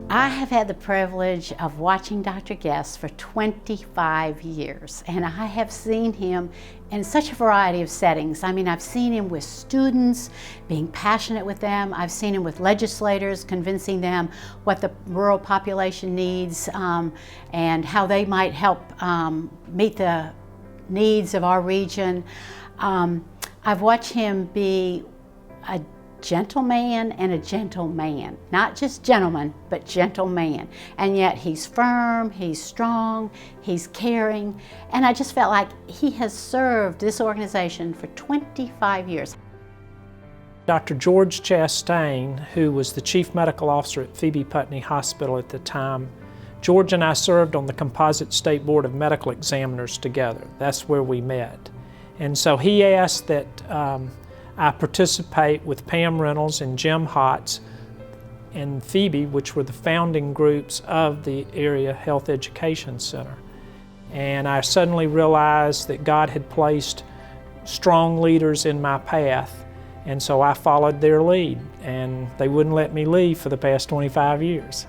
I have had the privilege of watching Dr. Guest for 25 years, and I have seen him in such a variety of settings. I mean, I've seen him with students, being passionate with them. I've seen him with legislators, convincing them what the rural population needs and how they might help meet the needs of our region. I've watched him be a gentleman and a gentleman, not just gentleman, but gentleman. And yet he's firm, he's strong, he's caring, and I just felt like he has served this organization for 25 years. Dr. George Chastain, who was the chief medical officer at Phoebe Putney Hospital at the time, George and I served on the Composite State Board of Medical Examiners together. That's where we met. And so he asked that I participate with Pam Reynolds and Jim Hotz and Phoebe, which were the founding groups of the Area Health Education Center. And I suddenly realized that God had placed strong leaders in my path, and so I followed their lead, and they wouldn't let me leave for the past 25 years.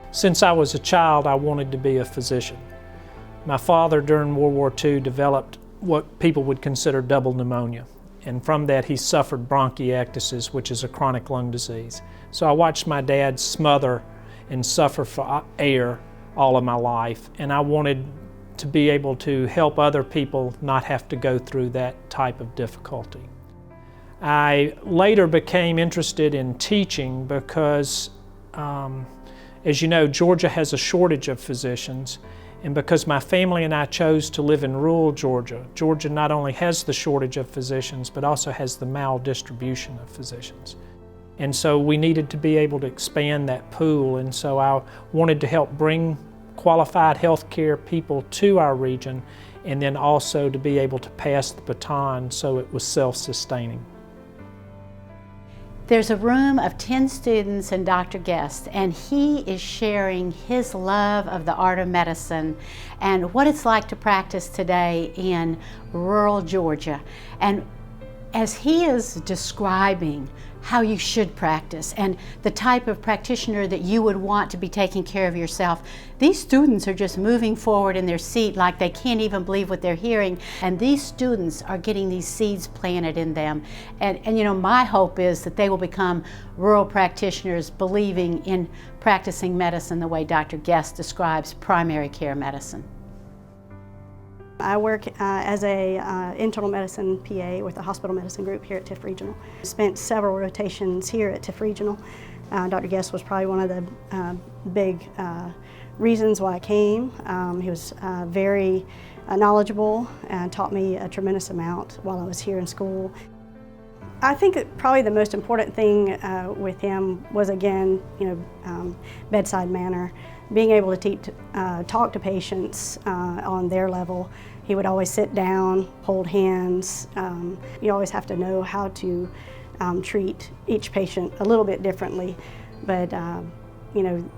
Since I was a child, I wanted to be a physician. My father, during World War II, developed what people would consider double pneumonia. And from that, he suffered bronchiectasis, which is a chronic lung disease. So I watched my dad smother and suffer for air all of my life, and I wanted to be able to help other people not have to go through that type of difficulty. I later became interested in teaching because, as you know, Georgia has a shortage of physicians. And because my family and I chose to live in rural Georgia, Georgia not only has the shortage of physicians, but also has the maldistribution of physicians. And so we needed to be able to expand that pool, and so I wanted to help bring qualified healthcare people to our region, and then also to be able to pass the baton so it was self-sustaining. There's a room of 10 students and Dr. Guest, and he is sharing his love of the art of medicine and what it's like to practice today in rural Georgia. And as he is describing how you should practice and the type of practitioner that you would want to be taking care of yourself, these students are just moving forward in their seat like they can't even believe what they're hearing, and these students are getting these seeds planted in them. And you know, my hope is that they will become rural practitioners believing in practicing medicine the way Dr. Guest describes primary care medicine. I work as a internal medicine PA with the hospital medicine group here at Tift Regional. Spent several rotations here at Tift Regional. Dr. Guest was probably one of the big reasons why I came. He was very knowledgeable and taught me a tremendous amount while I was here in school. I think that probably the most important thing with him was, again, bedside manner. Being able to talk to patients on their level. He would always sit down, hold hands. You always have to know how to treat each patient a little bit differently, but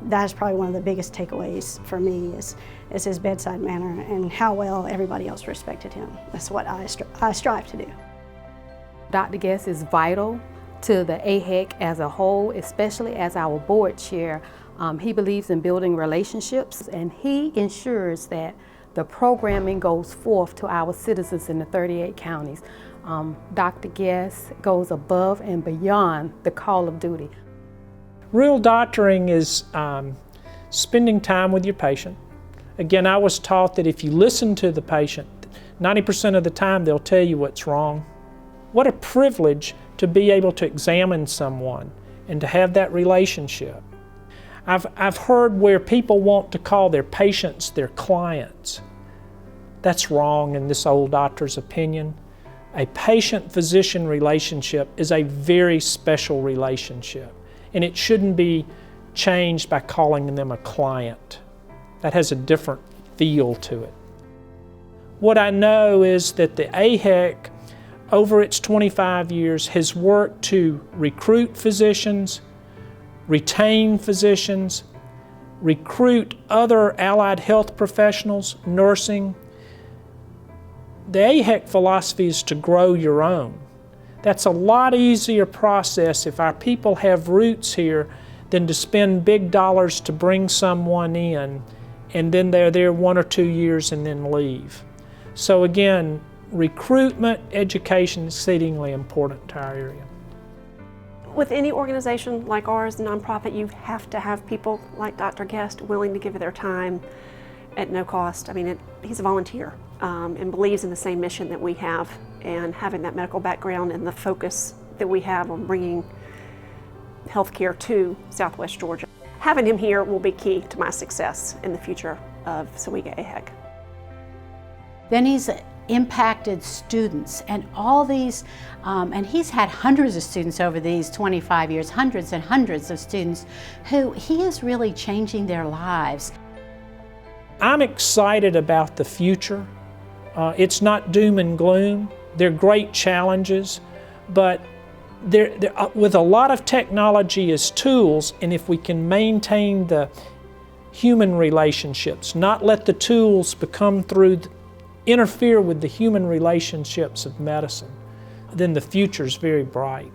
that's probably one of the biggest takeaways for me is his bedside manner and how well everybody else respected him. That's what I strive to do. Dr. Guest is vital to the AHEC as a whole, especially as our board chair. He believes in building relationships, and he ensures that the programming goes forth to our citizens in the 38 counties. Dr. Guest goes above and beyond the call of duty. Real doctoring is spending time with your patient. Again, I was taught that if you listen to the patient, 90% of the time they'll tell you what's wrong. What a privilege to be able to examine someone and to have that relationship. I've heard where people want to call their patients their clients. That's wrong in this old doctor's opinion. A patient-physician relationship is a very special relationship, and it shouldn't be changed by calling them a client. That has a different feel to it. What I know is that the AHEC, over its 25 years, has worked to recruit physicians, retain physicians, recruit other allied health professionals, nursing. The AHEC philosophy is to grow your own. That's a lot easier process if our people have roots here than to spend big dollars to bring someone in and then they're there 1 or 2 years and then leave. So again, recruitment, education is exceedingly important to our area. With any organization like ours, a nonprofit, you have to have people like Dr. Guest willing to give their time at no cost. I mean, he's a volunteer and believes in the same mission that we have, and having that medical background and the focus that we have on bringing healthcare to Southwest Georgia. Having him here will be key to my success in the future of Sowega AHEC. Then he's impacted students and all these, and he's had hundreds of students over these 25 years, hundreds and hundreds of students who he is really changing their lives. I'm excited about the future. It's not doom and gloom. They're great challenges, but with a lot of technology as tools, and if we can maintain the human relationships, not let the tools interfere with the human relationships of medicine, then the future is very bright.